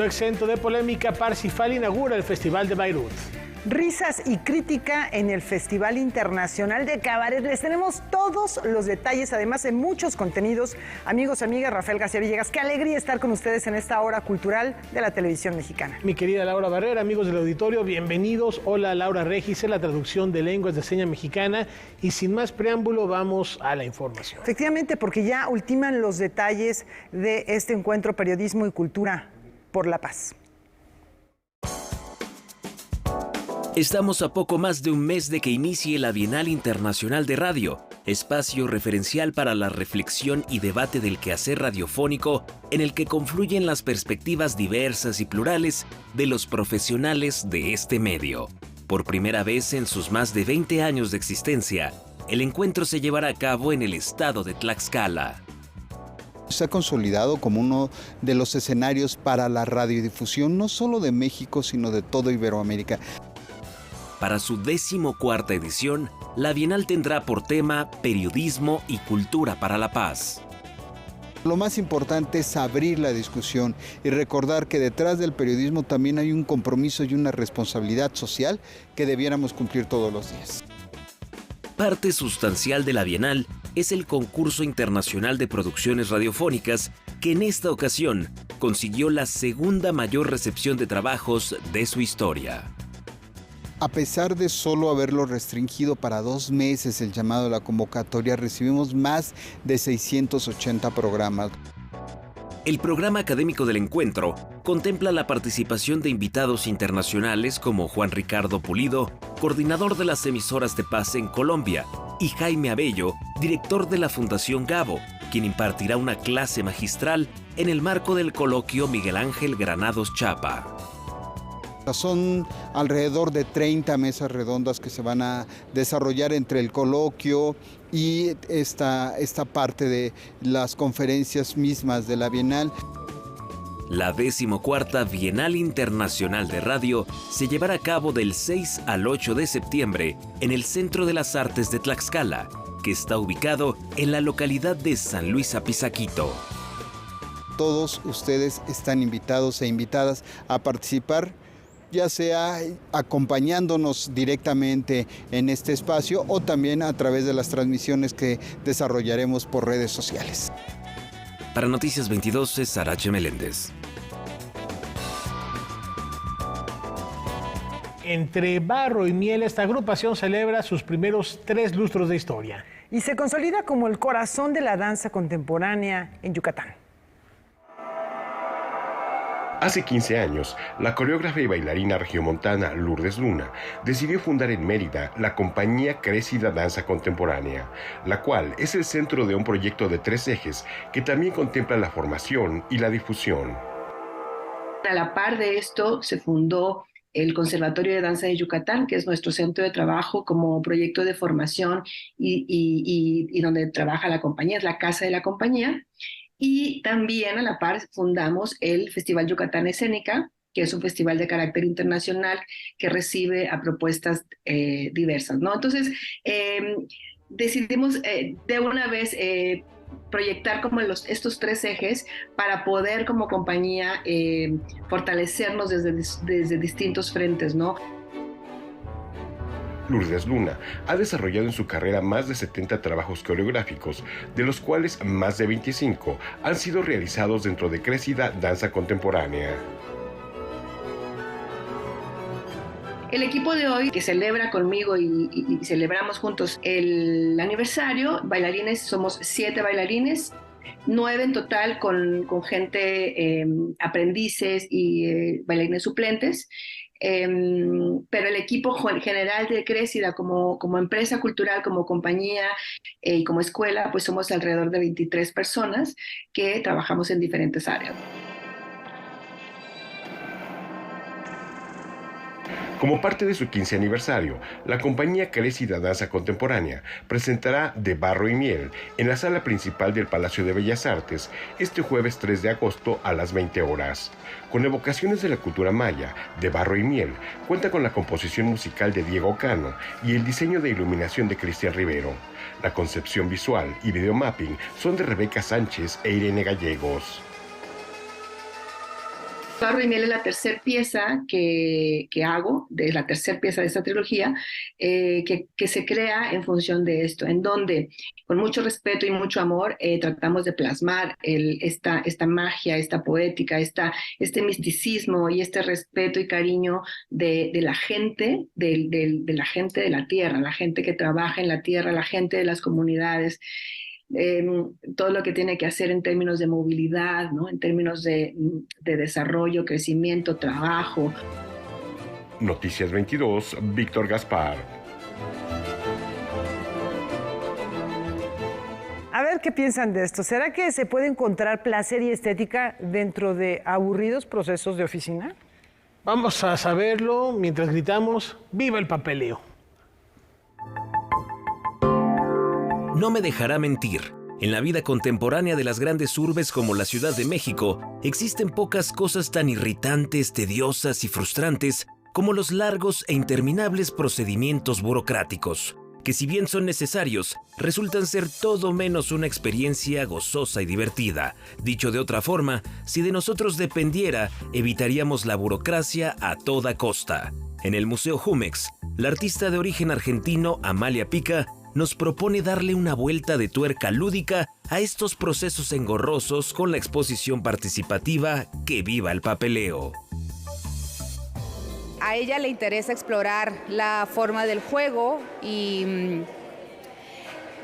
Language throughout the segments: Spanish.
No exento de polémica, Parsifal inaugura el Festival de Bayreuth. Risas y crítica en el Festival Internacional de Cabaret. Les tenemos todos los detalles, además de muchos contenidos. Amigos, amigas, Rafael García Villegas, qué alegría estar con ustedes en esta hora cultural de la televisión mexicana. Mi querida Laura Barrera, amigos del auditorio, bienvenidos. Hola, Laura Regis, en la traducción de lenguas de seña mexicana. Y sin más preámbulo, vamos a la información. Efectivamente, porque ya ultiman los detalles de este encuentro Periodismo y Cultura por la Paz. Estamos a poco más de un mes de que inicie la Bienal Internacional de Radio, espacio referencial para la reflexión y debate del quehacer radiofónico en el que confluyen las perspectivas diversas y plurales de los profesionales de este medio. Por primera vez en sus más de 20 años de existencia, el encuentro se llevará a cabo en el estado de Tlaxcala. Se ha consolidado como uno de los escenarios para la radiodifusión, no solo de México, sino de toda Iberoamérica. Para su 14ª edición, la Bienal tendrá por tema Periodismo y Cultura para la Paz. Lo más importante es abrir la discusión y recordar que detrás del periodismo también hay un compromiso y una responsabilidad social que debiéramos cumplir todos los días. Parte sustancial de la Bienal es el concurso internacional de producciones radiofónicas que en esta ocasión consiguió la segunda mayor recepción de trabajos de su historia. A pesar de solo haberlo restringido para 2 meses el llamado a la convocatoria, recibimos más de 680 programas. El programa académico del encuentro contempla la participación de invitados internacionales como Juan Ricardo Pulido, coordinador de las emisoras de paz en Colombia, y Jaime Abello, director de la Fundación Gabo, quien impartirá una clase magistral en el marco del coloquio Miguel Ángel Granados Chapa. Son alrededor de 30 mesas redondas que se van a desarrollar entre el coloquio y esta parte de las conferencias mismas de la Bienal. La 14ª Bienal Internacional de Radio se llevará a cabo del 6 al 8 de septiembre en el Centro de las Artes de Tlaxcala, que está ubicado en la localidad de San Luis Apizaquito. Todos ustedes están invitados e invitadas a participar, ya sea acompañándonos directamente en este espacio o también a través de las transmisiones que desarrollaremos por redes sociales. Para Noticias 22 es Arache Meléndez. Entre barro y miel, esta agrupación celebra sus primeros 3 lustros de historia. Y se consolida como el corazón de la danza contemporánea en Yucatán. Hace 15 años, la coreógrafa y bailarina regiomontana Lourdes Luna decidió fundar en Mérida la compañía Crécida Danza Contemporánea, la cual es el centro de un proyecto de 3 ejes que también contempla la formación y la difusión. A la par de esto, se fundó el Conservatorio de Danza de Yucatán, que es nuestro centro de trabajo como proyecto de formación y donde trabaja la compañía, es la casa de la compañía. Y también a la par fundamos el Festival Yucatán Escénica, que es un festival de carácter internacional que recibe a propuestas diversas, ¿no? Entonces, decidimos de una vez proyectar como estos 3 ejes para poder como compañía fortalecernos desde distintos frentes, ¿no? Lourdes Luna ha desarrollado en su carrera más de 70 trabajos coreográficos, de los cuales más de 25 han sido realizados dentro de Crécida Danza Contemporánea. El equipo de hoy, que celebra conmigo y celebramos juntos el aniversario, bailarines, somos 7 bailarines, 9 en total con gente, aprendices y bailarines suplentes. Pero el equipo general de Crécida como empresa cultural, como compañía y como escuela, pues somos alrededor de 23 personas que trabajamos en diferentes áreas. Como parte de su 15 aniversario, la compañía Crécida Danza Contemporánea presentará De Barro y Miel en la sala principal del Palacio de Bellas Artes este jueves 3 de agosto a las 20 horas. Con evocaciones de la cultura maya, De Barro y Miel cuenta con la composición musical de Diego Cano y el diseño de iluminación de Cristian Rivero. La concepción visual y videomapping son de Rebeca Sánchez e Irene Gallegos. Barro y Miel es la tercera pieza que hago, de la tercera pieza de esta trilogía, que se crea en función de esto, en donde con mucho respeto y mucho amor tratamos de plasmar esta magia, esta poética, este misticismo y este respeto y cariño de la gente, de la gente de la tierra, la gente que trabaja en la tierra, la gente de las comunidades. Todo lo que tiene que hacer en términos de movilidad, ¿no? En términos de desarrollo, crecimiento, trabajo. Noticias 22, Víctor Gaspar. A ver qué piensan de esto. ¿Será que se puede encontrar placer y estética dentro de aburridos procesos de oficina? Vamos a saberlo mientras gritamos ¡viva el papeleo! No me dejará mentir. En la vida contemporánea de las grandes urbes como la Ciudad de México, existen pocas cosas tan irritantes, tediosas y frustrantes como los largos e interminables procedimientos burocráticos, que si bien son necesarios, resultan ser todo menos una experiencia gozosa y divertida. Dicho de otra forma, si de nosotros dependiera, evitaríamos la burocracia a toda costa. En el Museo Jumex, la artista de origen argentino Amalia Pica nos propone darle una vuelta de tuerca lúdica a estos procesos engorrosos con la exposición participativa Que viva el papeleo. A ella le interesa explorar la forma del juego y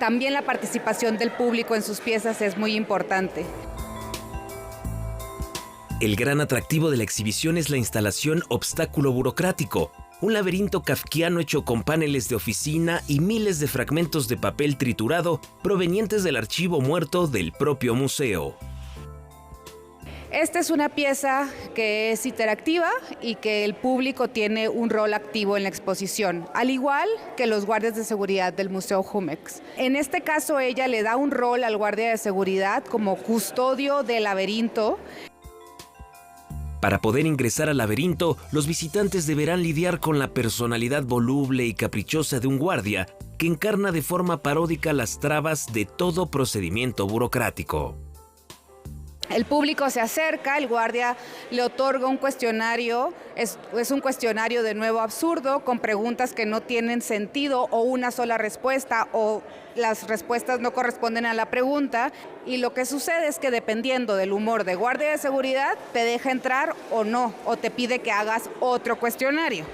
también la participación del público en sus piezas es muy importante. El gran atractivo de la exhibición es la instalación Obstáculo Burocrático, un laberinto kafkiano hecho con paneles de oficina y miles de fragmentos de papel triturado provenientes del archivo muerto del propio museo. Esta es una pieza que es interactiva y que el público tiene un rol activo en la exposición, al igual que los guardias de seguridad del Museo Jumex. En este caso, ella le da un rol al guardia de seguridad como custodio del laberinto. Para poder ingresar al laberinto, los visitantes deberán lidiar con la personalidad voluble y caprichosa de un guardia que encarna de forma paródica las trabas de todo procedimiento burocrático. El público se acerca, el guardia le otorga un cuestionario, es un cuestionario de nuevo absurdo, con preguntas que no tienen sentido o una sola respuesta o las respuestas no corresponden a la pregunta, y lo que sucede es que dependiendo del humor de guardia de seguridad te deja entrar o no, o te pide que hagas otro cuestionario.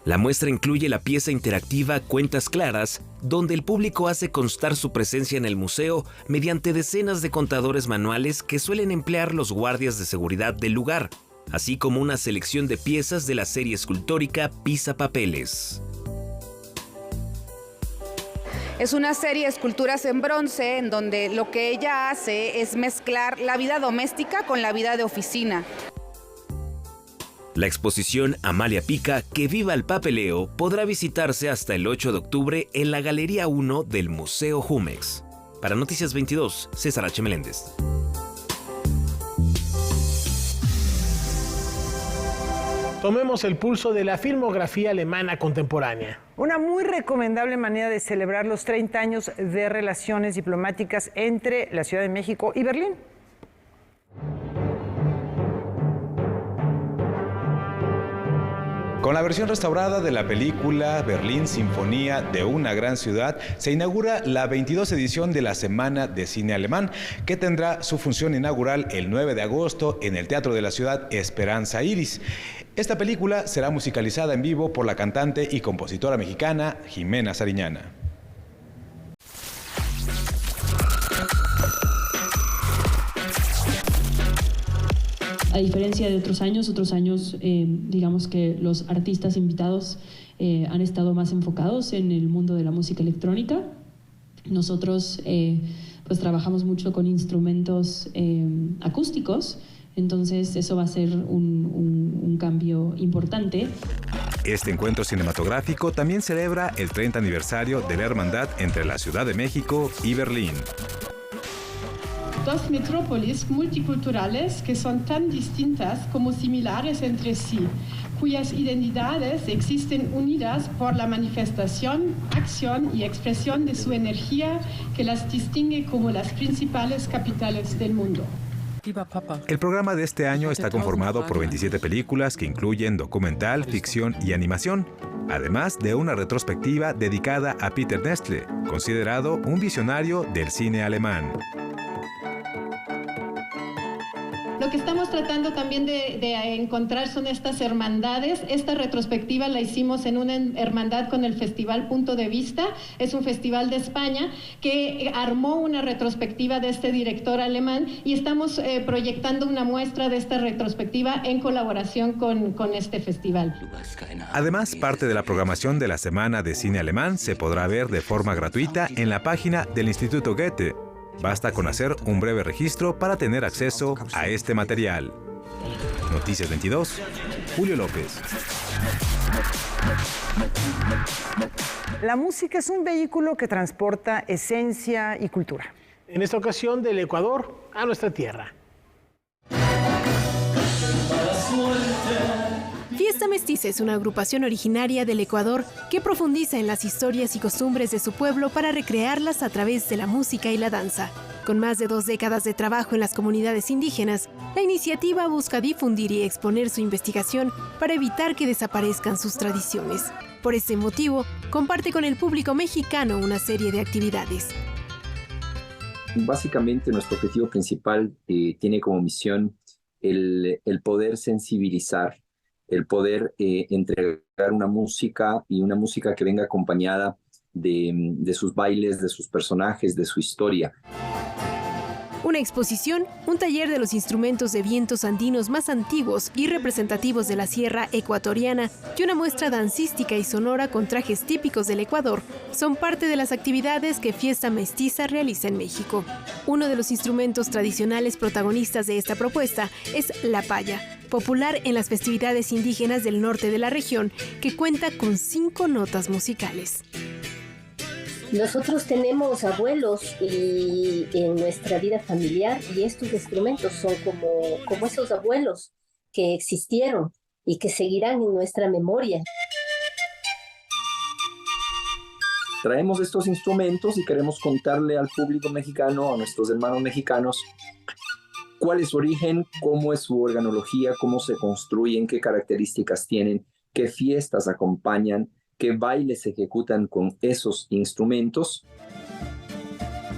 La muestra incluye la pieza interactiva Cuentas Claras, donde el público hace constar su presencia en el museo mediante decenas de contadores manuales que suelen emplear los guardias de seguridad del lugar, así como una selección de piezas de la serie escultórica Pisapapeles. Es una serie de esculturas en bronce en donde lo que ella hace es mezclar la vida doméstica con la vida de oficina. La exposición Amalia Pica, Que viva el papeleo, podrá visitarse hasta el 8 de octubre en la Galería 1 del Museo Jumex. Para Noticias 22, César H. Meléndez. Tomemos el pulso de la filmografía alemana contemporánea. Una muy recomendable manera de celebrar los 30 años de relaciones diplomáticas entre la Ciudad de México y Berlín. Con la versión restaurada de la película Berlín, Sinfonía de una gran ciudad, se inaugura la 22 edición de la Semana de Cine Alemán, que tendrá su función inaugural el 9 de agosto en el Teatro de la Ciudad Esperanza Iris. Esta película será musicalizada en vivo por la cantante y compositora mexicana Jimena Sariñana. A diferencia de otros años, digamos que los artistas invitados han estado más enfocados en el mundo de la música electrónica. Nosotros pues trabajamos mucho con instrumentos acústicos, entonces eso va a ser un cambio importante. Este encuentro cinematográfico también celebra el 30 aniversario de la hermandad entre la Ciudad de México y Berlín. Dos metrópolis multiculturales que son tan distintas como similares entre sí, cuyas identidades existen unidas por la manifestación, acción y expresión de su energía que las distingue como las principales capitales del mundo. El programa de este año está conformado por 27 películas que incluyen documental, ficción y animación, además de una retrospectiva dedicada a Peter Nestle, considerado un visionario del cine alemán. Lo que estamos tratando también de encontrar son estas hermandades. Esta retrospectiva la hicimos en una hermandad con el Festival Punto de Vista. Es un festival de España que armó una retrospectiva de este director alemán y estamos proyectando una muestra de esta retrospectiva en colaboración con este festival. Además, parte de la programación de la Semana de Cine Alemán se podrá ver de forma gratuita en la página del Instituto Goethe. Basta con hacer un breve registro para tener acceso a este material. Noticias 22, Julio López. La música es un vehículo que transporta esencia y cultura. En esta ocasión del Ecuador a nuestra tierra. Fiesta Mestiza es una agrupación originaria del Ecuador que profundiza en las historias y costumbres de su pueblo para recrearlas a través de la música y la danza. Con más de 2 décadas de trabajo en las comunidades indígenas, la iniciativa busca difundir y exponer su investigación para evitar que desaparezcan sus tradiciones. Por ese motivo, comparte con el público mexicano una serie de actividades. Básicamente, nuestro objetivo principal tiene como misión el poder sensibilizar, el poder entregar una música y una música que venga acompañada de sus bailes, de sus personajes, de su historia. Una exposición, un taller de los instrumentos de vientos andinos más antiguos y representativos de la sierra ecuatoriana y una muestra dancística y sonora con trajes típicos del Ecuador son parte de las actividades que Fiesta Mestiza realiza en México. Uno de los instrumentos tradicionales protagonistas de esta propuesta es la paya, popular en las festividades indígenas del norte de la región, que cuenta con 5 notas musicales. Nosotros tenemos abuelos en nuestra vida familiar y estos instrumentos son como esos abuelos que existieron y que seguirán en nuestra memoria. Traemos estos instrumentos y queremos contarle al público mexicano, a nuestros hermanos mexicanos, cuál es su origen, cómo es su organología, cómo se construyen, qué características tienen, qué fiestas acompañan, qué bailes se ejecutan con esos instrumentos.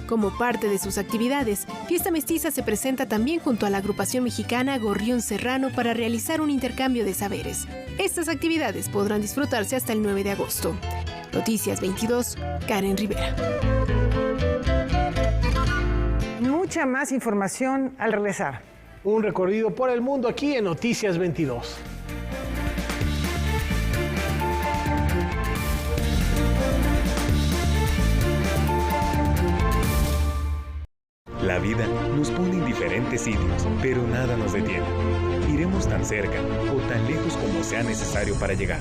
Como parte de sus actividades, Fiesta Mestiza se presenta también junto a la agrupación mexicana Gorrión Serrano para realizar un intercambio de saberes. Estas actividades podrán disfrutarse hasta el 9 de agosto. Noticias 22, Karen Rivera. Mucha más información al regresar. Un recorrido por el mundo aquí en Noticias 22. La vida nos pone en diferentes sitios, pero nada nos detiene. Iremos tan cerca o tan lejos como sea necesario para llegar.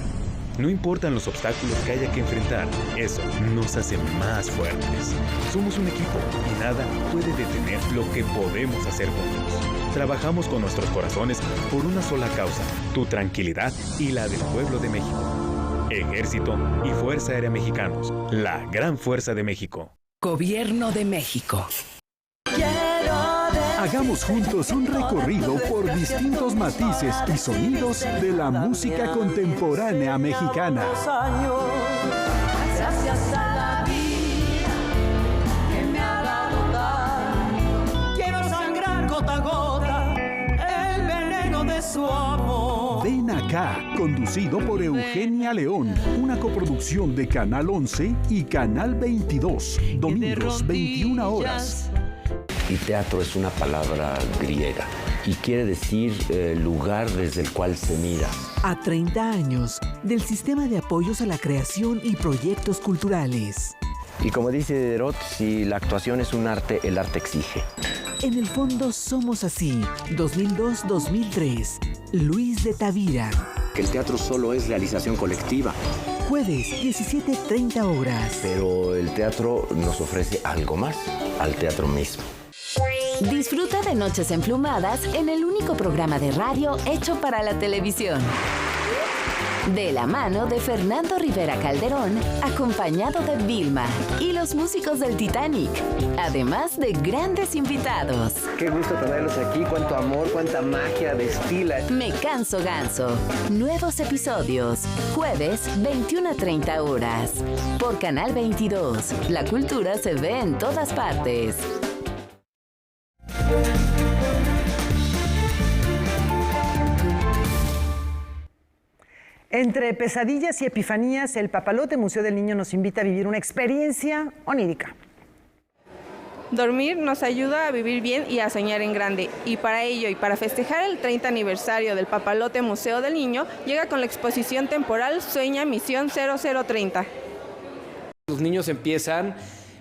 No importan los obstáculos que haya que enfrentar, eso nos hace más fuertes. Somos un equipo y nada puede detener lo que podemos hacer juntos. Trabajamos con nuestros corazones por una sola causa, tu tranquilidad y la del pueblo de México. Ejército y Fuerza Aérea Mexicanos, la gran fuerza de México. Gobierno de México. Hagamos juntos un recorrido por distintos matices y sonidos de la música contemporánea mexicana. Gracias a la vida que me ha dado tanto. Quiero sangrar gota a gota el veneno de su amor. Ven acá, conducido por Eugenia León, una coproducción de Canal 11 y Canal 22, domingos 21 horas. Y teatro es una palabra griega y quiere decir lugar desde el cual se mira. A 30 años del Sistema de Apoyos a la Creación y Proyectos Culturales. Y como dice Diderot, si la actuación es un arte, el arte exige. En el fondo somos así. 2002-2003. Luis de Tavira. Que el teatro solo es realización colectiva. Jueves, 17:30 horas. Pero el teatro nos ofrece algo más, al teatro mismo. Disfruta de Noches Emplumadas en el único programa de radio hecho para la televisión. De la mano de Fernando Rivera Calderón, acompañado de Vilma y los músicos del Titanic, además de grandes invitados. Qué gusto tenerlos aquí, cuánto amor, cuánta magia destila. Me canso ganso. Nuevos episodios, jueves 21 a 30 horas. Por Canal 22, la cultura se ve en todas partes. Entre pesadillas y epifanías, el Papalote Museo del Niño nos invita a vivir una experiencia onírica. Dormir nos ayuda a vivir bien y a soñar en grande. Y para ello, y para festejar el 30 aniversario del Papalote Museo del Niño, llega con la exposición temporal Sueña Misión 0030. Los niños empiezan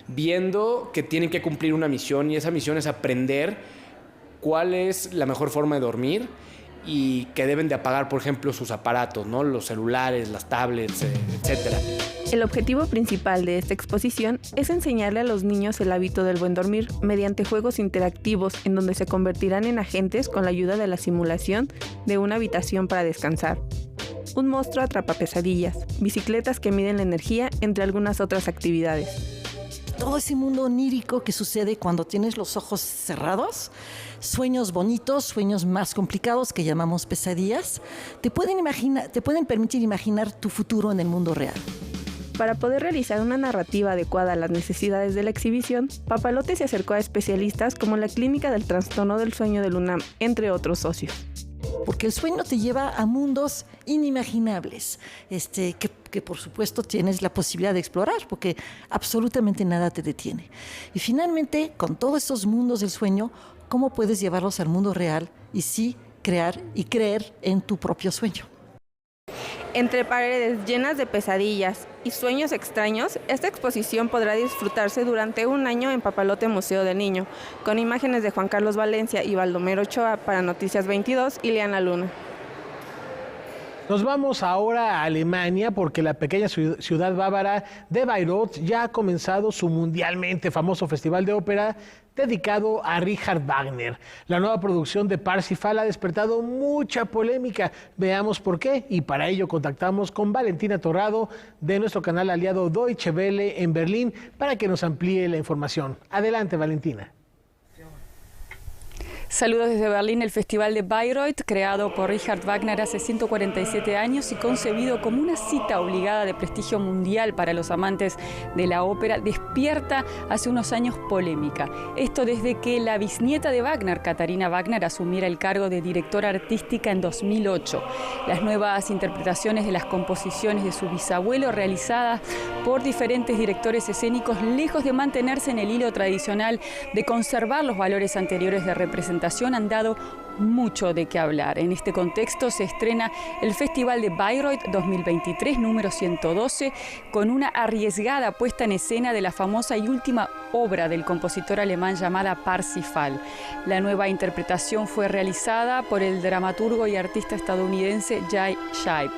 viendo que tienen que cumplir una misión, y esa misión es aprender cuál es la mejor forma de dormir y que deben de apagar, por ejemplo, sus aparatos, ¿no? Los celulares, las tablets, etc. El objetivo principal de esta exposición es enseñarle a los niños el hábito del buen dormir mediante juegos interactivos en donde se convertirán en agentes con la ayuda de la simulación de una habitación para descansar. Un monstruo atrapa pesadillas, bicicletas que miden la energía, entre algunas otras actividades. Todo ese mundo onírico que sucede cuando tienes los ojos cerrados, sueños bonitos, sueños más complicados que llamamos pesadillas, te pueden permitir imaginar tu futuro en el mundo real. Para poder realizar una narrativa adecuada a las necesidades de la exhibición, Papalote se acercó a especialistas como la Clínica del Trastorno del Sueño del UNAM, entre otros socios. Porque el sueño te lleva a mundos inimaginables, que por supuesto tienes la posibilidad de explorar, porque absolutamente nada te detiene. Y finalmente, con todos esos mundos del sueño, ¿cómo puedes llevarlos al mundo real y sí crear y creer en tu propio sueño? Entre paredes llenas de pesadillas y sueños extraños, esta exposición podrá disfrutarse durante un año en Papalote Museo del Niño, con imágenes de Juan Carlos Valencia y Baldomero Ochoa para Noticias 22 y Leana Luna. Nos vamos ahora a Alemania porque la pequeña ciudad bávara de Bayreuth ya ha comenzado su mundialmente famoso festival de ópera dedicado a Richard Wagner. La nueva producción de Parsifal ha despertado mucha polémica. Veamos por qué, y para ello contactamos con Valentina Torrado de nuestro canal aliado Deutsche Welle en Berlín para que nos amplíe la información. Adelante, Valentina. Saludos desde Berlín. El Festival de Bayreuth, creado por Richard Wagner hace 147 años y concebido como una cita obligada de prestigio mundial para los amantes de la ópera, despierta hace unos años polémica. Esto desde que la bisnieta de Wagner, Katharina Wagner, asumiera el cargo de directora artística en 2008. Las nuevas interpretaciones de las composiciones de su bisabuelo, realizadas por diferentes directores escénicos, lejos de mantenerse en el hilo tradicional de conservar los valores anteriores de representación, han dado mucho de qué hablar. En este contexto se estrena el Festival de Bayreuth 2023, número 112, con una arriesgada puesta en escena de la famosa y última obra del compositor alemán llamada Parsifal. La nueva interpretación fue realizada por el dramaturgo y artista estadounidense Jay Scheib.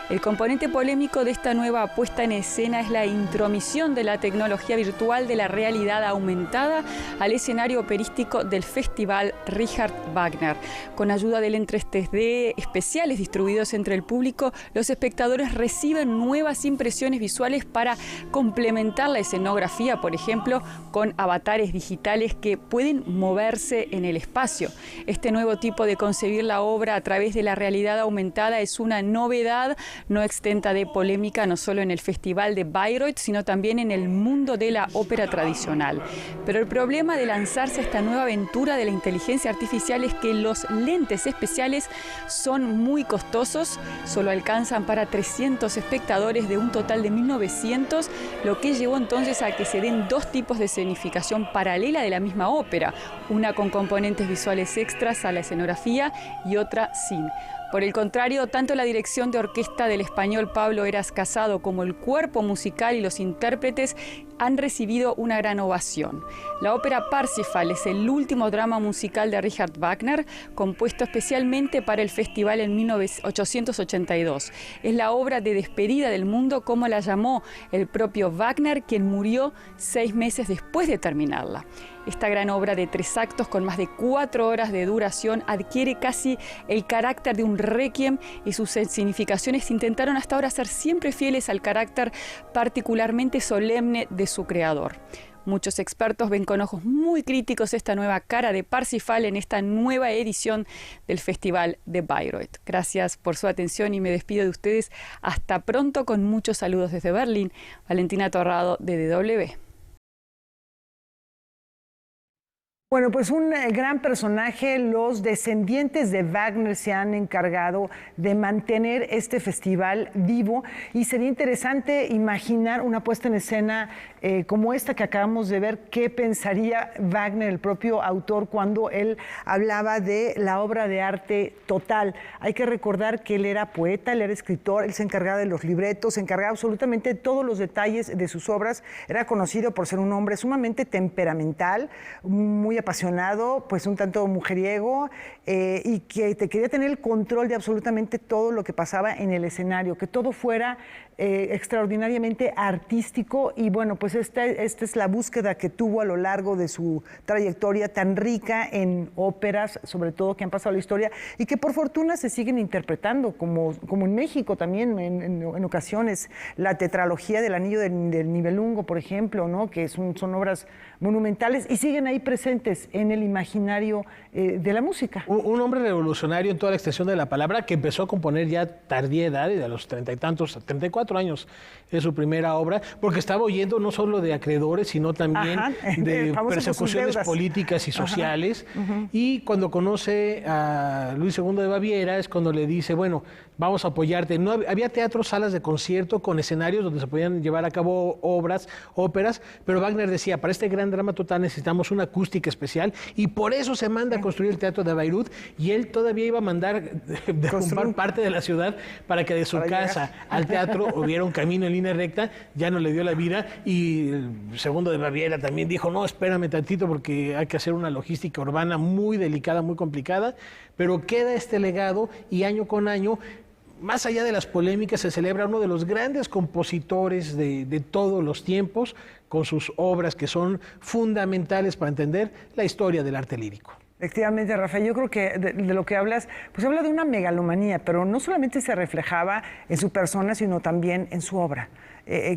El componente polémico de esta nueva puesta en escena es la intromisión de la tecnología virtual de la realidad aumentada al escenario operístico del Festival Richard Wagner. Con ayuda de lentes 3D especiales distribuidos entre el público, los espectadores reciben nuevas impresiones visuales para complementar la escenografía, por ejemplo, con avatares digitales que pueden moverse en el espacio. Este nuevo tipo de concebir la obra a través de la realidad aumentada es una novedad no exenta de polémica, no solo en el Festival de Bayreuth, sino también en el mundo de la ópera tradicional. Pero el problema de lanzarse a esta nueva aventura de la inteligencia artificial es que los lentes especiales son muy costosos, solo alcanzan para 300 espectadores de un total de 1.900, lo que llevó entonces a que se den dos tipos de escenificación paralela de la misma ópera, una con componentes visuales extras a la escenografía y otra sin. Por el contrario, tanto la dirección de orquesta del español Pablo Heras Casado como el cuerpo musical y los intérpretes han recibido una gran ovación. La ópera Parsifal es el último drama musical de Richard Wagner, compuesto especialmente para el festival en 1882. Es la obra de despedida del mundo, como la llamó el propio Wagner, quien murió 6 meses después de terminarla. Esta gran obra de 3 actos con más de 4 horas de duración adquiere casi el carácter de un Requiem y sus significaciones intentaron hasta ahora ser siempre fieles al carácter particularmente solemne de su creador. Muchos expertos ven con ojos muy críticos esta nueva cara de Parsifal en esta nueva edición del Festival de Bayreuth. Gracias por su atención y me despido de ustedes. Hasta pronto, con muchos saludos desde Berlín. Valentina Torrado, de DW. Bueno, pues un gran personaje. Los descendientes de Wagner se han encargado de mantener este festival vivo y sería interesante imaginar una puesta en escena como esta que acabamos de ver. ¿Qué pensaría Wagner, el propio autor, cuando él hablaba de la obra de arte total? Hay que recordar que él era poeta, él era escritor, él se encargaba de los libretos, se encargaba absolutamente de todos los detalles de sus obras. Era conocido por ser un hombre sumamente temperamental, muy apasionado, pues un tanto mujeriego, y que te quería tener el control de absolutamente todo lo que pasaba en el escenario, que todo fuera extraordinariamente artístico. Y bueno, pues esta es la búsqueda que tuvo a lo largo de su trayectoria tan rica en óperas, sobre todo, que han pasado a la historia y que por fortuna se siguen interpretando, como en México también en ocasiones. La tetralogía del Anillo del Nibelungo, por ejemplo, ¿no? Que son obras monumentales y siguen ahí presentes en el imaginario de la música. Un hombre revolucionario en toda la extensión de la palabra, que empezó a componer ya tardía edad, y a los 34 años es su primera obra, porque estaba oyendo no solo de acreedores, sino también de persecuciones políticas y sociales. Y cuando conoce a Luis II de Baviera es cuando le dice, bueno, vamos a apoyarte. No había teatros, salas de concierto con escenarios donde se podían llevar a cabo óperas, pero Wagner decía, para este gran drama total necesitamos una acústica especial, y por eso se manda a construir el Teatro de Bayreuth, y él todavía iba a mandar derrumbar parte de la ciudad para que de su casa al teatro hubiera un camino en línea recta. Ya no le dio la vida, y el segundo de Baviera también dijo, no, espérame tantito porque hay que hacer una logística urbana muy delicada, muy complicada, pero queda este legado, y año con año, más allá de las polémicas, se celebra uno de los grandes compositores de todos los tiempos, con sus obras que son fundamentales para entender la historia del arte lírico. Efectivamente, Rafael, yo creo que de lo que hablas, pues habla de una megalomanía, pero no solamente se reflejaba en su persona, sino también en su obra.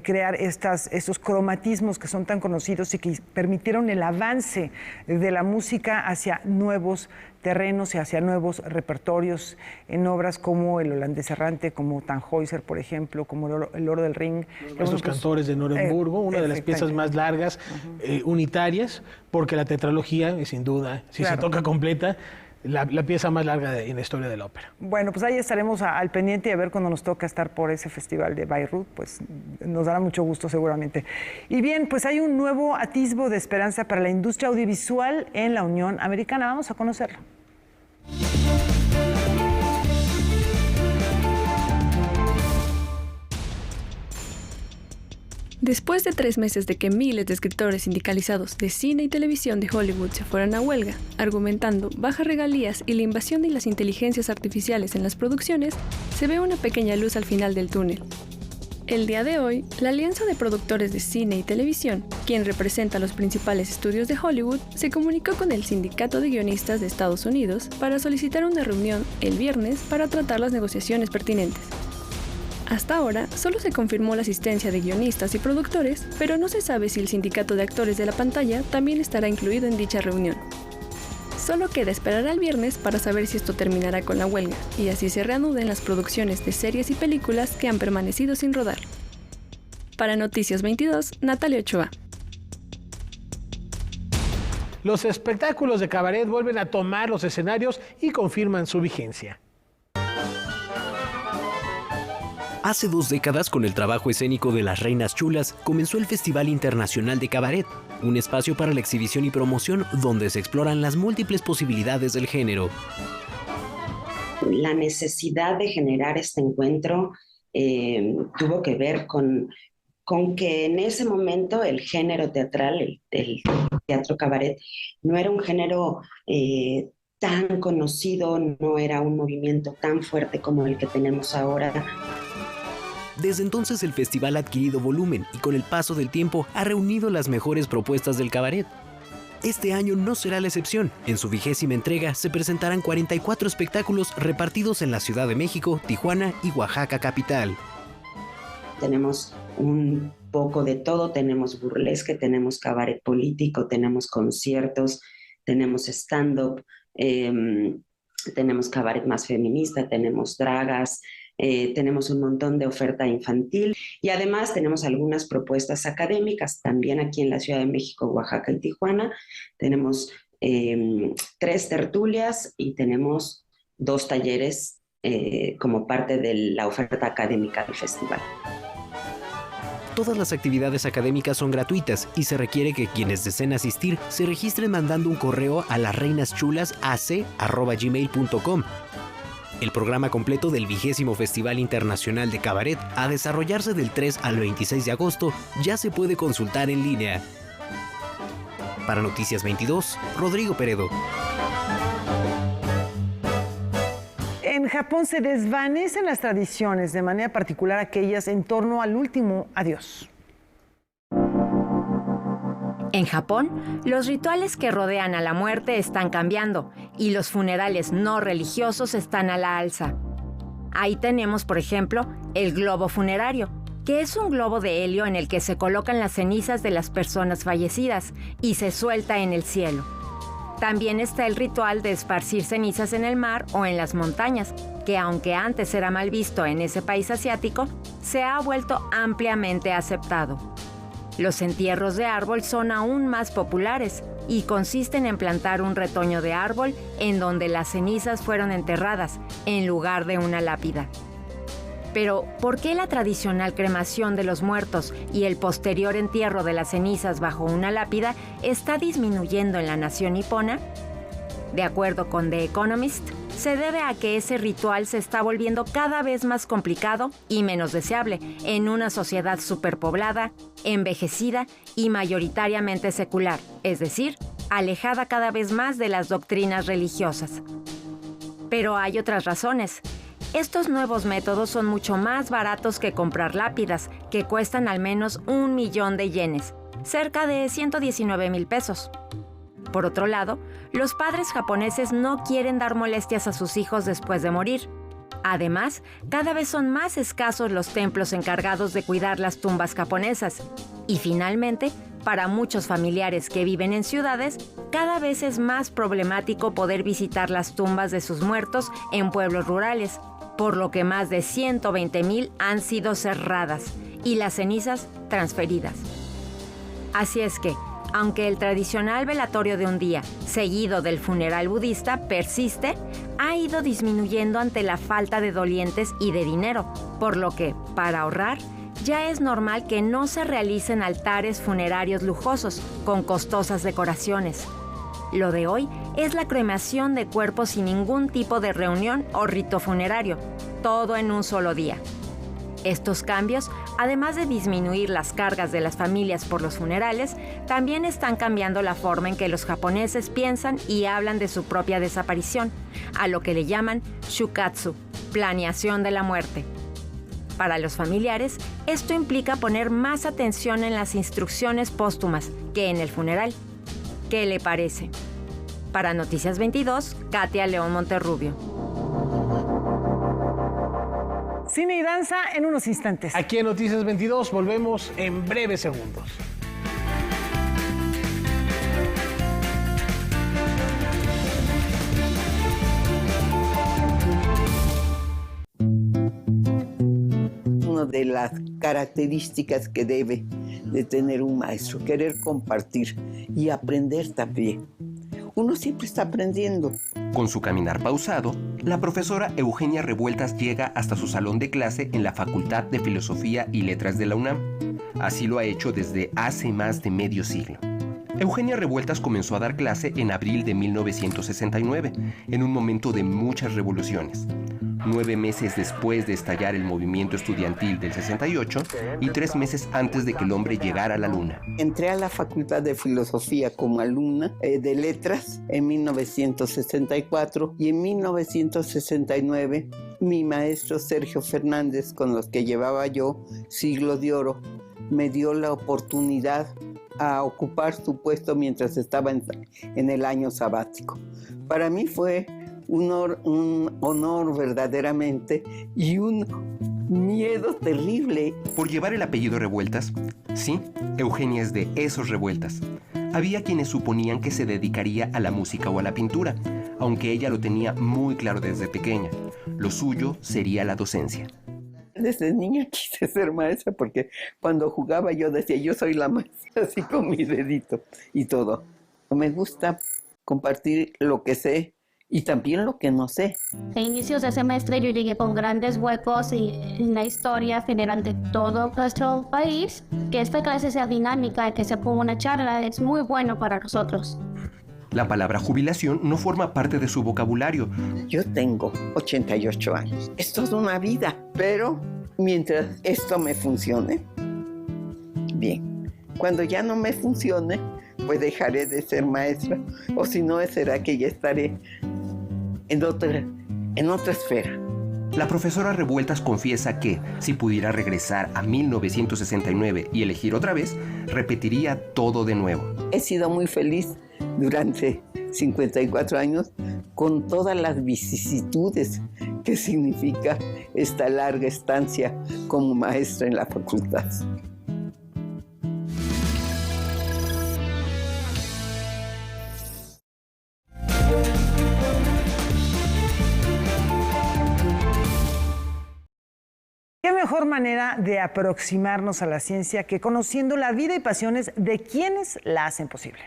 Crear estos cromatismos que son tan conocidos y que permitieron el avance de la música hacia nuevos terrenos y hacia nuevos repertorios en obras como El holandés errante, como Tannhäuser, por ejemplo, como El oro del Ring. Los cantores de Nuremberg, una de las piezas más largas, unitarias, porque la tetralogía es sin duda, si se toca completa, la pieza más larga en la historia de la ópera. Bueno, pues ahí estaremos al pendiente, y a ver cuando nos toca estar por ese festival de Bayreuth, pues nos dará mucho gusto seguramente. Y bien, pues hay un nuevo atisbo de esperanza para la industria audiovisual en la Unión Americana. Vamos a conocerlo. Después de 3 meses de que miles de escritores sindicalizados de cine y televisión de Hollywood se fueran a huelga, argumentando bajas regalías y la invasión de las inteligencias artificiales en las producciones, se ve una pequeña luz al final del túnel. El día de hoy, la Alianza de Productores de Cine y Televisión, quien representa a los principales estudios de Hollywood, se comunicó con el Sindicato de Guionistas de Estados Unidos para solicitar una reunión el viernes para tratar las negociaciones pertinentes. Hasta ahora, solo se confirmó la asistencia de guionistas y productores, pero no se sabe si el sindicato de actores de la pantalla también estará incluido en dicha reunión. Solo queda esperar al viernes para saber si esto terminará con la huelga, y así se reanuden las producciones de series y películas que han permanecido sin rodar. Para Noticias 22, Natalia Ochoa. Los espectáculos de cabaret vuelven a tomar los escenarios y confirman su vigencia. Hace 2 décadas, con el trabajo escénico de Las Reinas Chulas, comenzó el Festival Internacional de Cabaret, un espacio para la exhibición y promoción donde se exploran las múltiples posibilidades del género. La necesidad de generar este encuentro tuvo que ver con que en ese momento el género teatral, el teatro cabaret, no era un género tan conocido, no era un movimiento tan fuerte como el que tenemos ahora. Desde entonces el festival ha adquirido volumen y con el paso del tiempo ha reunido las mejores propuestas del cabaret. Este año no será la excepción. En su 20ª entrega se presentarán 44 espectáculos repartidos en la Ciudad de México, Tijuana y Oaxaca capital. Tenemos un poco de todo, tenemos burlesque, tenemos cabaret político, tenemos conciertos, tenemos stand-up, tenemos cabaret más feminista, tenemos dragas, tenemos un montón de oferta infantil y además tenemos algunas propuestas académicas también aquí en la Ciudad de México, Oaxaca y Tijuana. Tenemos 3 tertulias y tenemos 2 talleres como parte de la oferta académica del festival. Todas las actividades académicas son gratuitas y se requiere que quienes deseen asistir se registren mandando un correo a lasreinaschulasac@gmail.com. El programa completo del 20º Festival Internacional de Cabaret, a desarrollarse del 3 al 26 de agosto, ya se puede consultar en línea. Para Noticias 22, Rodrigo Peredo. En Japón se desvanecen las tradiciones, de manera particular aquellas en torno al último adiós. En Japón, los rituales que rodean a la muerte están cambiando y los funerales no religiosos están a la alza. Ahí tenemos, por ejemplo, el globo funerario, que es un globo de helio en el que se colocan las cenizas de las personas fallecidas y se suelta en el cielo. También está el ritual de esparcir cenizas en el mar o en las montañas, que aunque antes era mal visto en ese país asiático, se ha vuelto ampliamente aceptado. Los entierros de árbol son aún más populares y consisten en plantar un retoño de árbol en donde las cenizas fueron enterradas, en lugar de una lápida. Pero, ¿por qué la tradicional cremación de los muertos y el posterior entierro de las cenizas bajo una lápida está disminuyendo en la nación nipona? De acuerdo con The Economist, se debe a que ese ritual se está volviendo cada vez más complicado y menos deseable en una sociedad superpoblada, envejecida y mayoritariamente secular, es decir, alejada cada vez más de las doctrinas religiosas. Pero hay otras razones. Estos nuevos métodos son mucho más baratos que comprar lápidas, que cuestan al menos 1 millón de yenes, cerca de 119,000 pesos. Por otro lado, los padres japoneses no quieren dar molestias a sus hijos después de morir. Además, cada vez son más escasos los templos encargados de cuidar las tumbas japonesas. Y finalmente, para muchos familiares que viven en ciudades, cada vez es más problemático poder visitar las tumbas de sus muertos en pueblos rurales, por lo que más de 120,000 han sido cerradas y las cenizas transferidas. Así es que, aunque el tradicional velatorio de un día, seguido del funeral budista, persiste, ha ido disminuyendo ante la falta de dolientes y de dinero, por lo que, para ahorrar, ya es normal que no se realicen altares funerarios lujosos, con costosas decoraciones. Lo de hoy es la cremación de cuerpos sin ningún tipo de reunión o rito funerario, todo en un solo día. Estos cambios, además de disminuir las cargas de las familias por los funerales, también están cambiando la forma en que los japoneses piensan y hablan de su propia desaparición, a lo que le llaman shukatsu, planeación de la muerte. Para los familiares, esto implica poner más atención en las instrucciones póstumas que en el funeral. ¿Qué le parece? Para Noticias 22, Katia León Monterrubio. Cine y danza en unos instantes. Aquí en Noticias 22 volvemos en breves segundos. Una de las características que debe de tener un maestro, querer compartir y aprender también. Uno siempre está aprendiendo. Con su caminar pausado, la profesora Eugenia Revueltas llega hasta su salón de clase en la Facultad de Filosofía y Letras de la UNAM. Así lo ha hecho desde hace más de medio siglo. Eugenia Revueltas comenzó a dar clase en abril de 1969, en un momento de muchas revoluciones. 9 meses después de estallar el movimiento estudiantil del 68 y 3 meses antes de que el hombre llegara a la luna. Entré a la Facultad de Filosofía como alumna de Letras en 1964 y en 1969 mi maestro Sergio Fernández, con los que llevaba yo Siglo de Oro, me dio la oportunidad a ocupar su puesto mientras estaba en el año sabático. Para mí fue un honor verdaderamente y un miedo terrible. ¿Por llevar el apellido Revueltas? Sí, Eugenia es de esos Revueltas. Había quienes suponían que se dedicaría a la música o a la pintura, aunque ella lo tenía muy claro desde pequeña. Lo suyo sería la docencia. Desde niña quise ser maestra porque cuando jugaba yo decía, yo soy la maestra, así con mi dedito y todo. Me gusta compartir lo que sé y también lo que no sé. A inicios de semestre yo llegué con grandes huecos en la historia general de todo nuestro país. Que esta clase sea dinámica, que se ponga una charla, es muy bueno para nosotros. La palabra jubilación no forma parte de su vocabulario. Yo tengo 88 años. Esto es una vida, pero mientras esto me funcione, bien. Cuando ya no me funcione, pues dejaré de ser maestra, o si no, será que ya estaré en otra esfera. La profesora Revueltas confiesa que, si pudiera regresar a 1969 y elegir otra vez, repetiría todo de nuevo. He sido muy feliz durante 54 años con todas las vicisitudes que significa esta larga estancia como maestra en la facultad. ¿Qué mejor manera de aproximarnos a la ciencia que conociendo la vida y pasiones de quienes la hacen posible?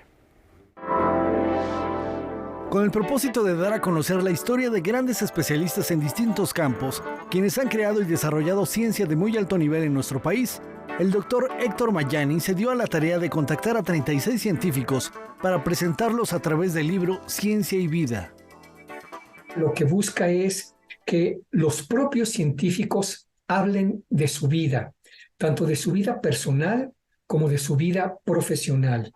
Con el propósito de dar a conocer la historia de grandes especialistas en distintos campos, quienes han creado y desarrollado ciencia de muy alto nivel en nuestro país, el doctor Héctor Mayani se dio a la tarea de contactar a 36 científicos para presentarlos a través del libro Ciencia y Vida. Lo que busca es que los propios científicos hablen de su vida, tanto de su vida personal como de su vida profesional.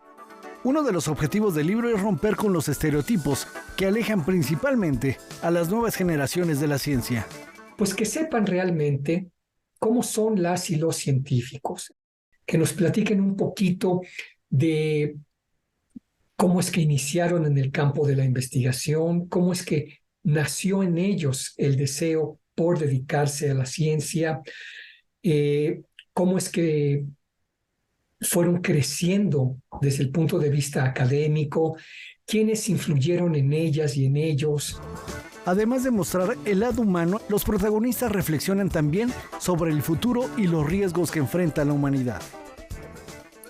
Uno de los objetivos del libro es romper con los estereotipos que alejan principalmente a las nuevas generaciones de la ciencia. Pues que sepan realmente cómo son las y los científicos, que nos platiquen un poquito de cómo es que iniciaron en el campo de la investigación, cómo es que nació en ellos el deseo por dedicarse a la ciencia, cómo es que fueron creciendo desde el punto de vista académico, quiénes influyeron en ellas y en ellos. Además de mostrar el lado humano, los protagonistas reflexionan también sobre el futuro y los riesgos que enfrenta la humanidad.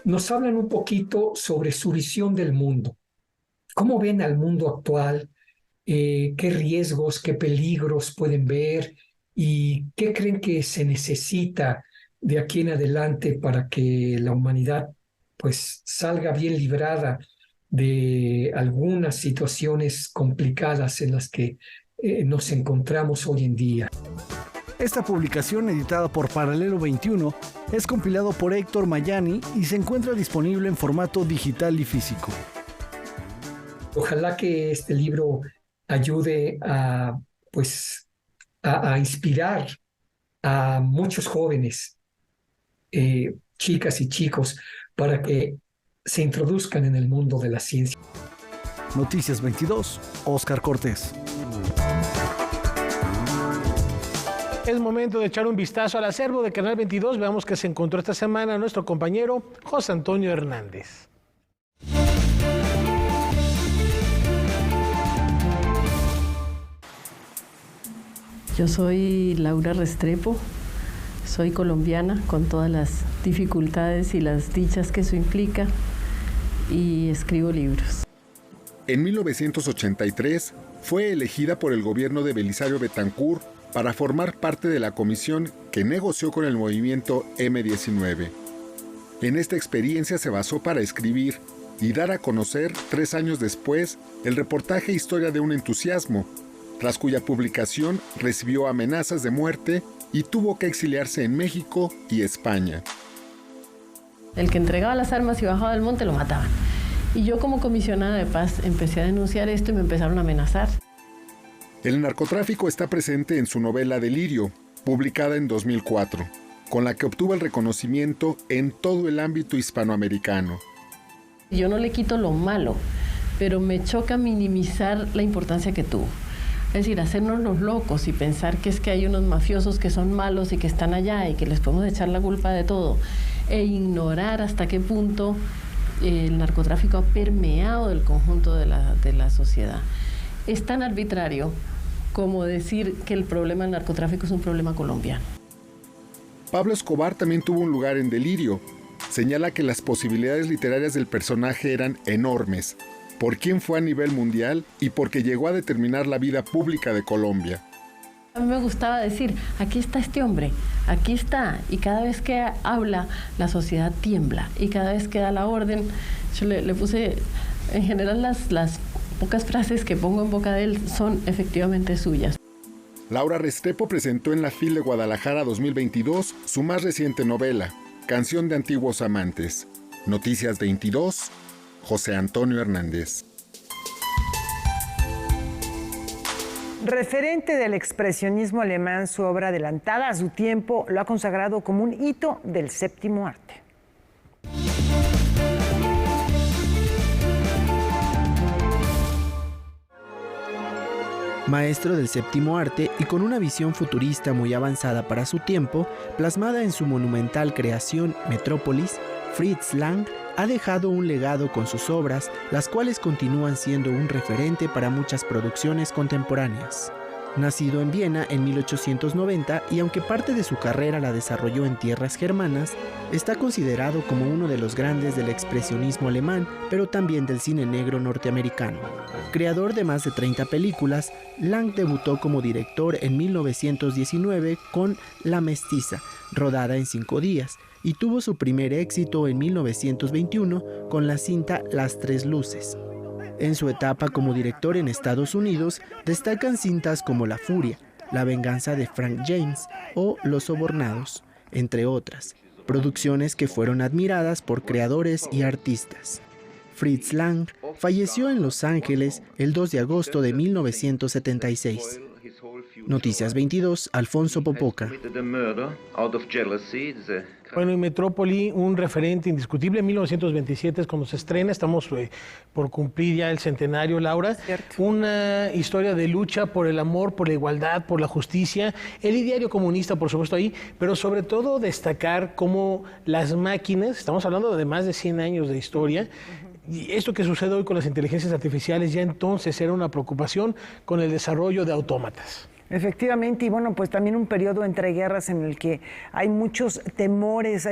Nos hablan un poquito sobre su visión del mundo. ¿Cómo ven al mundo actual? ¿Qué riesgos, qué peligros pueden ver? ¿Y qué creen que se necesita de aquí en adelante para que la humanidad pues salga bien librada de algunas situaciones complicadas en las que nos encontramos hoy en día? Esta publicación, editada por Paralelo 21, es compilado por Héctor Mayani y se encuentra disponible en formato digital y físico. Ojalá que este libro ayude a inspirar a muchos jóvenes, chicas y chicos, para que se introduzcan en el mundo de la ciencia. Noticias 22, Óscar Cortés. Es momento de echar un vistazo al acervo de Canal 22. Veamos qué se encontró esta semana nuestro compañero José Antonio Hernández. Yo soy Laura Restrepo, soy colombiana con todas las dificultades y las dichas que eso implica y escribo libros. En 1983 fue elegida por el gobierno de Belisario Betancur para formar parte de la comisión que negoció con el movimiento M19. En esta experiencia se basó para escribir y dar a conocer 3 años después el reportaje Historia de un entusiasmo, tras cuya publicación recibió amenazas de muerte y tuvo que exiliarse en México y España. El que entregaba las armas y bajaba del monte lo mataban. Y yo como comisionada de paz empecé a denunciar esto y me empezaron a amenazar. El narcotráfico está presente en su novela Delirio, publicada en 2004, con la que obtuvo el reconocimiento en todo el ámbito hispanoamericano. Yo no le quito lo malo, pero me choca minimizar la importancia que tuvo. Es decir, hacernos los locos y pensar que es que hay unos mafiosos que son malos y que están allá y que les podemos echar la culpa de todo, e ignorar hasta qué punto el narcotráfico ha permeado el conjunto de la sociedad. Es tan arbitrario como decir que el problema del narcotráfico es un problema colombiano. Pablo Escobar también tuvo un lugar en Delirio. Señala que las posibilidades literarias del personaje eran enormes, por quién fue a nivel mundial y porque llegó a determinar la vida pública de Colombia. A mí me gustaba decir, aquí está este hombre, aquí está, y cada vez que habla, la sociedad tiembla, y cada vez que da la orden, yo le puse, en general las pocas frases que pongo en boca de él son efectivamente suyas. Laura Restrepo presentó en la FIL de Guadalajara 2022 su más reciente novela, Canción de Antiguos Amantes. Noticias 22, José Antonio Hernández. Referente del expresionismo alemán, su obra adelantada a su tiempo lo ha consagrado como un hito del séptimo arte. Maestro del séptimo arte y con una visión futurista muy avanzada para su tiempo, plasmada en su monumental creación Metrópolis, Fritz Lang ha dejado un legado con sus obras, las cuales continúan siendo un referente para muchas producciones contemporáneas. Nacido en Viena en 1890 y aunque parte de su carrera la desarrolló en tierras germanas, está considerado como uno de los grandes del expresionismo alemán, pero también del cine negro norteamericano. Creador de más de 30 películas, Lang debutó como director en 1919 con La Mestiza, rodada en 5 días, y tuvo su primer éxito en 1921 con la cinta Las Tres Luces. En su etapa como director en Estados Unidos, destacan cintas como La Furia, La Venganza de Frank James o Los Sobornados, entre otras, producciones que fueron admiradas por creadores y artistas. Fritz Lang falleció en Los Ángeles el 2 de agosto de 1976. Noticias 22, Alfonso Popoca. Bueno, y Metrópoli, un referente indiscutible. En 1927 es cuando se estrena, estamos por cumplir ya el centenario, Laura. Cierto. Una historia de lucha por el amor, por la igualdad, por la justicia, el ideario comunista, por supuesto, ahí, pero sobre todo destacar cómo las máquinas, estamos hablando de más de 100 años de historia, y esto que sucede hoy con las inteligencias artificiales ya entonces era una preocupación con el desarrollo de autómatas. Efectivamente, y bueno, pues también un periodo entre guerras en el que hay muchos temores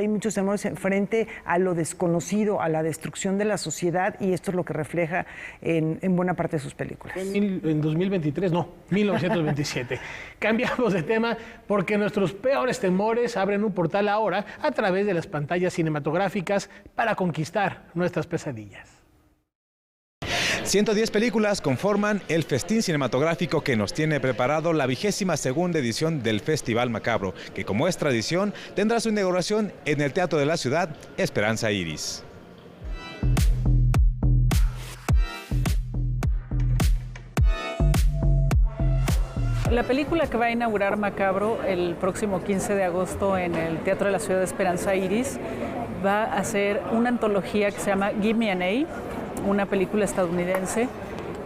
frente a lo desconocido, a la destrucción de la sociedad, y esto es lo que refleja en buena parte de sus películas. En 2023, no, 1927. Cambiamos de tema porque nuestros peores temores abren un portal ahora a través de las pantallas cinematográficas para conquistar nuestras pesadillas. 110 películas conforman el festín cinematográfico que nos tiene preparado la 22ª edición del Festival Macabro, que como es tradición tendrá su inauguración en el Teatro de la Ciudad, Esperanza Iris. La película que va a inaugurar Macabro el próximo 15 de agosto en el Teatro de la Ciudad de Esperanza Iris va a ser una antología que se llama Give Me an A, una película estadounidense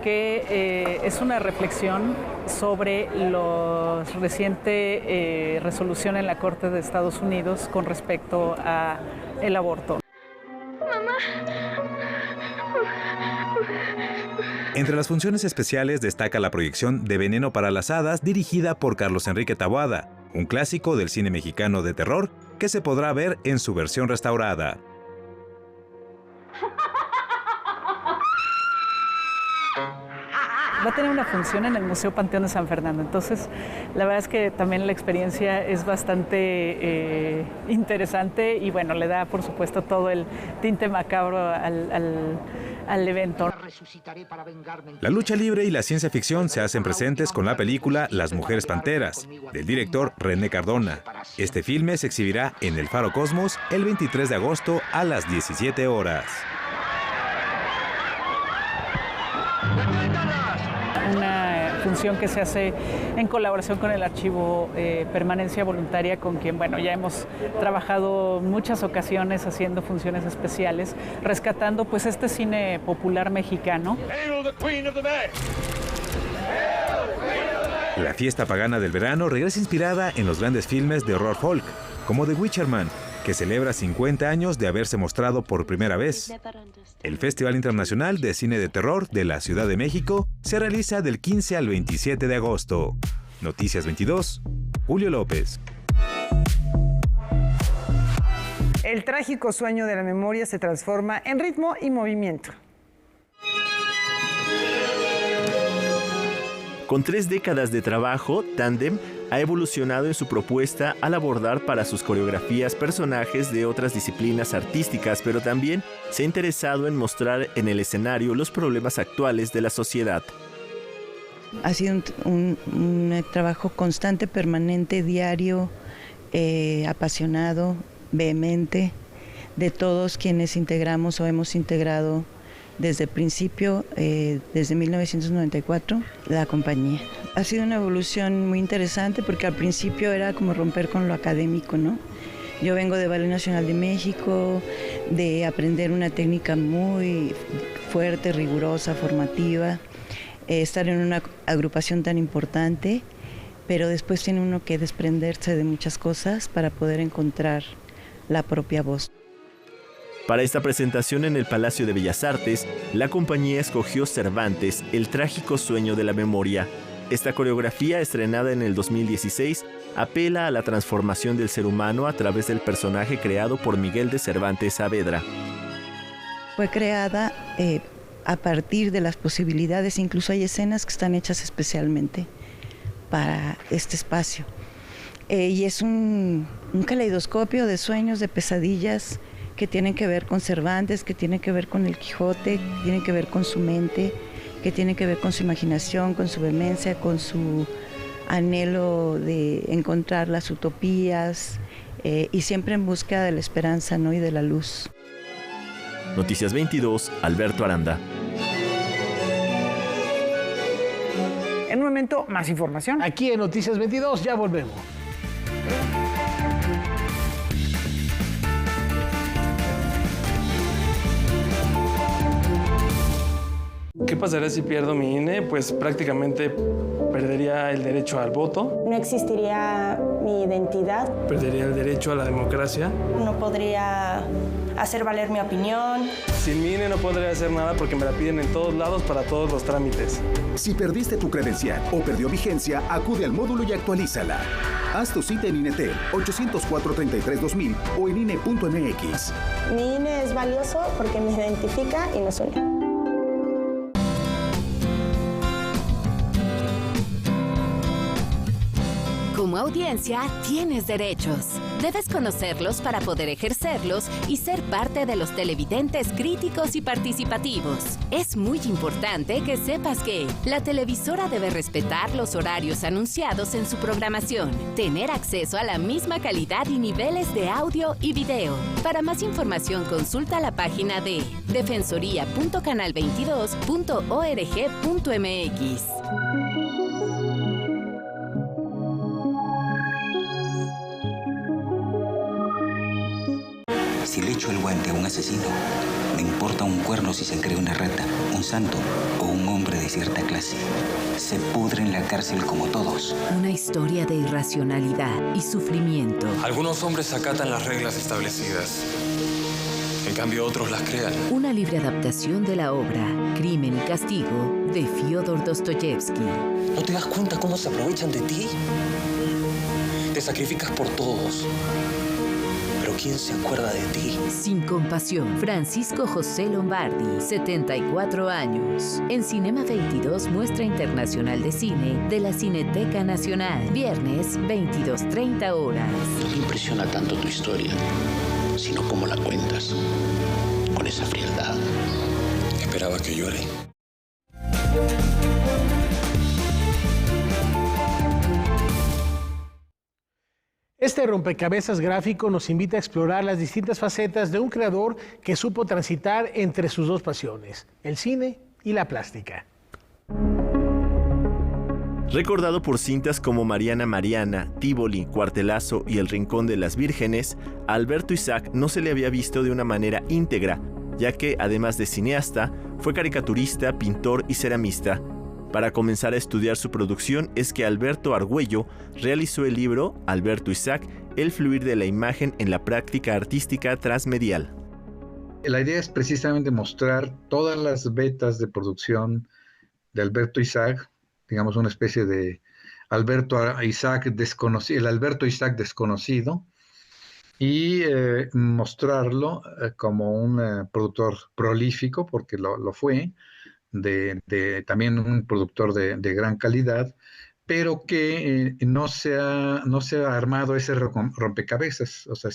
que es una reflexión sobre la reciente resolución en la Corte de Estados Unidos con respecto a el aborto. Entre las funciones especiales destaca la proyección de Veneno para las Hadas, dirigida por Carlos Enrique Taboada, un clásico del cine mexicano de terror que se podrá ver en su versión restaurada. Va a tener una función en el Museo Panteón de San Fernando, entonces la verdad es que también la experiencia es bastante interesante y bueno, le da por supuesto todo el tinte macabro al evento. La lucha libre y la ciencia ficción se hacen presentes con la película Las Mujeres Panteras, del director René Cardona. Este filme se exhibirá en el Faro Cosmos el 23 de agosto a las 17 horas. Una función que se hace en colaboración con el Archivo Permanencia Voluntaria, con quien, bueno, ya hemos trabajado en muchas ocasiones haciendo funciones especiales, rescatando pues este cine popular mexicano. La fiesta pagana del verano regresa inspirada en los grandes filmes de horror folk, como The Witcher Man, que celebra 50 años de haberse mostrado por primera vez. El Festival Internacional de Cine de Terror de la Ciudad de México se realiza del 15 al 27 de agosto. Noticias 22, Julio López. El trágico sueño de la memoria se transforma en ritmo y movimiento. Con 3 décadas de trabajo, Tandem ha evolucionado en su propuesta al abordar para sus coreografías personajes de otras disciplinas artísticas, pero también se ha interesado en mostrar en el escenario los problemas actuales de la sociedad. Ha sido un trabajo constante, permanente, diario, apasionado, vehemente, de todos quienes integramos o hemos integrado desde el principio, desde 1994, la compañía. Ha sido una evolución muy interesante porque al principio era como romper con lo académico, ¿no? Yo vengo de Ballet Nacional de México, de aprender una técnica muy fuerte, rigurosa, formativa, estar en una agrupación tan importante, pero después tiene uno que desprenderse de muchas cosas para poder encontrar la propia voz. Para esta presentación en el Palacio de Bellas Artes, la compañía escogió Cervantes, el trágico sueño de la memoria. Esta coreografía, estrenada en el 2016, apela a la transformación del ser humano a través del personaje creado por Miguel de Cervantes Saavedra. Fue creada a partir de las posibilidades, incluso hay escenas que están hechas especialmente para este espacio. Y es un caleidoscopio de sueños, de pesadillas, que tienen que ver con Cervantes, que tienen que ver con el Quijote, que tienen que ver con su mente, que tienen que ver con su imaginación, con su vehemencia, con su anhelo de encontrar las utopías y siempre en busca de la esperanza, ¿no? Y de la luz. Noticias 22, Alberto Aranda. En un momento, más información. Aquí en Noticias 22, ya volvemos. ¿Qué pasaría si pierdo mi INE? Pues prácticamente perdería el derecho al voto. No existiría mi identidad. Perdería el derecho a la democracia. No podría hacer valer mi opinión. Sin mi INE no podría hacer nada porque me la piden en todos lados para todos los trámites. Si perdiste tu credencial o perdió vigencia, acude al módulo y actualízala. Haz tu cita en INETEL 804-33-2000 o en INE.mx. Mi INE es valioso porque me identifica y nos une. Como audiencia, tienes derechos. Debes conocerlos para poder ejercerlos y ser parte de los televidentes críticos y participativos. Es muy importante que sepas que la televisora debe respetar los horarios anunciados en su programación, tener acceso a la misma calidad y niveles de audio y video. Para más información, consulta la página de defensoría.canal22.org.mx. Si le echo el guante a un asesino, me importa un cuerno si se cree una rata, un santo o un hombre de cierta clase. Se pudre en la cárcel como todos. Una historia de irracionalidad y sufrimiento. Algunos hombres acatan las reglas establecidas. En cambio, otros las crean. Una libre adaptación de la obra Crimen y Castigo de Fyodor Dostoyevsky. ¿No te das cuenta cómo se aprovechan de ti? Te sacrificas por todos. Pero ¿quién se acuerda de ti? Sin compasión. Francisco José Lombardi, 74 años. En Cinema 22, muestra internacional de cine de la Cineteca Nacional. Viernes, 22:30 horas. No te impresiona tanto tu historia, sino cómo la cuentas. Con esa frialdad. Esperaba que llore. Este rompecabezas gráfico nos invita a explorar las distintas facetas de un creador que supo transitar entre sus dos pasiones, el cine y la plástica. Recordado por cintas como Mariana Mariana, Tívoli, Cuartelazo y El Rincón de las Vírgenes, a Alberto Isaac no se le había visto de una manera íntegra, ya que, además de cineasta, fue caricaturista, pintor y ceramista. Para comenzar a estudiar su producción es que Alberto Argüello realizó el libro Alberto Isaac, el fluir de la imagen en la práctica artística transmedial. La idea es precisamente mostrar todas las vetas de producción de Alberto Isaac, digamos una especie de Alberto Isaac desconocido, el Alberto Isaac desconocido, y mostrarlo como un productor prolífico, porque lo fue, también un productor de gran calidad, pero que no se ha armado ese rompecabezas, o sea,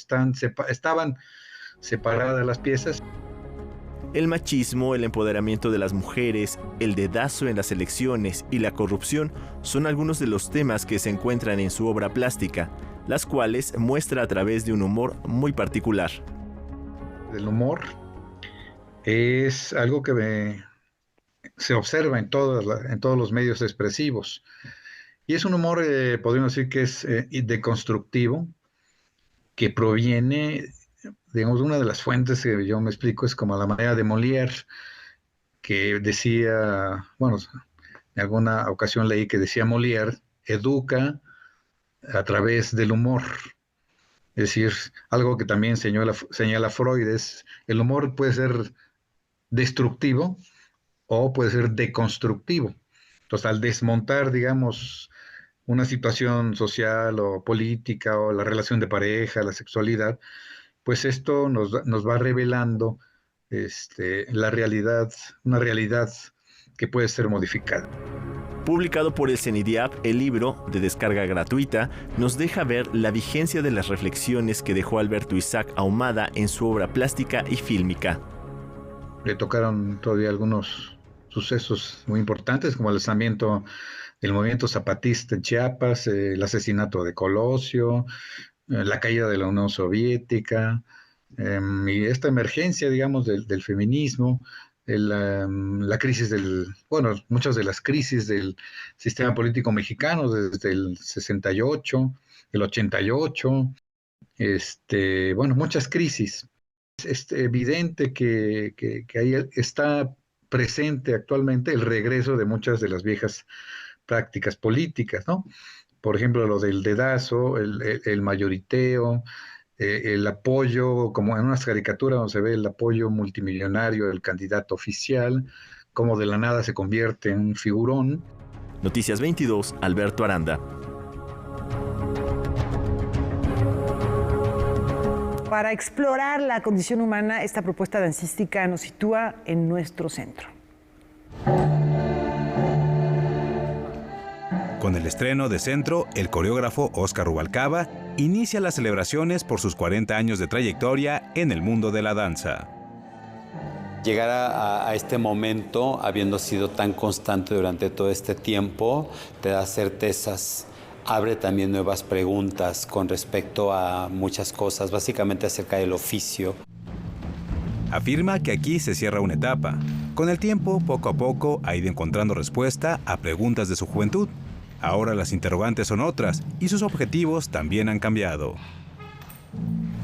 estaban separadas las piezas. El machismo, el empoderamiento de las mujeres, el dedazo en las elecciones y la corrupción son algunos de los temas que se encuentran en su obra plástica, las cuales muestra a través de un humor muy particular. El humor es algo que se observa en todos los medios expresivos, y es un humor, podríamos decir que es deconstructivo, que proviene, digamos, una de las fuentes que yo me explico es como la manera de Molière, que decía, bueno, en alguna ocasión leí que decía Molière, educa a través del humor. Es decir, algo que también señala Freud es, el humor puede ser destructivo o puede ser deconstructivo. Entonces, al desmontar, digamos, una situación social o política o la relación de pareja, la sexualidad, pues esto nos va revelando la realidad, una realidad que puede ser modificada. Publicado por el CENIDIAP, el libro, de descarga gratuita, nos deja ver la vigencia de las reflexiones que dejó Alberto Isaac Ahumada en su obra plástica y fílmica. Le tocaron todavía algunos sucesos muy importantes, como el lanzamiento del movimiento zapatista en Chiapas, el asesinato de Colosio, la caída de la Unión Soviética, y esta emergencia, digamos, del feminismo, la crisis muchas de las crisis del sistema político mexicano desde el 68, el 88, muchas crisis. Es evidente que ahí está presente actualmente el regreso de muchas de las viejas prácticas políticas, ¿no? Por ejemplo, lo del dedazo, el mayoriteo, el apoyo, como en unas caricaturas donde se ve el apoyo multimillonario del candidato oficial, como de la nada se convierte en un figurón. Noticias 22, Alberto Aranda. Para explorar la condición humana, esta propuesta dancística nos sitúa en nuestro centro. Con el estreno de Centro, el coreógrafo Óscar Rubalcaba inicia las celebraciones por sus 40 años de trayectoria en el mundo de la danza. Llegar a este momento, habiendo sido tan constante durante todo este tiempo, te da certezas, abre también nuevas preguntas con respecto a muchas cosas, básicamente acerca del oficio. Afirma que aquí se cierra una etapa. Con el tiempo, poco a poco, ha ido encontrando respuesta a preguntas de su juventud. Ahora las interrogantes son otras y sus objetivos también han cambiado.